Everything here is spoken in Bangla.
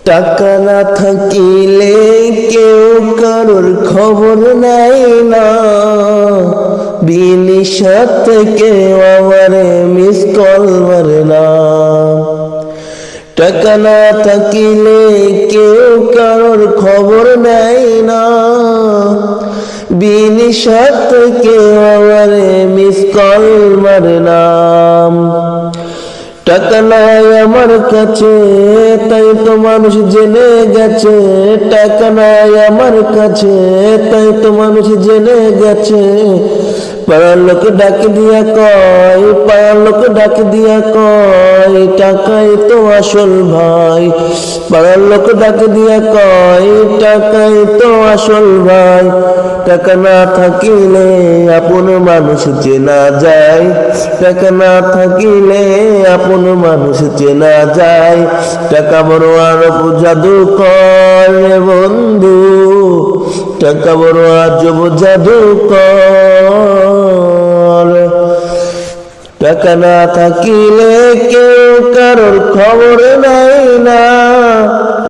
টাকা না থাকিলে কেউ কারোর খবর নেয় না, বিনিশাত কেউ আমারে মিস কল মারে না। টাকা না থাকিলে কেউ কারোর খবর নেয় না, বিনিশাত কেউ আমারে মিস কল মারে না। টাকা নাই আমার কাছে তাই তো মানুষ জেনে গেছে, টাকা নাই আমার কাছে তাই তো মানুষ জেনে গেছে। পাড়ার লোক ডাক দিয়া কয়, পাড়ার লোক ডাক দিয়া কয়, টাকাই তো আসল ভাই। পাড়ার লোক ডাক দিয়া কয়, টাকাই তো আসল ভাই। টাকা না থাকিলে আপন মানুষ চেনা যায়, টাকা না থাকিলে আপন মানুষ চেনা যায়। টাকা বড় আরব জাদু করে বন্ধু, টাকা বড় আজব জাদু কর। টাকা না থাকিলে কেউ কারোর খবর নেয় না।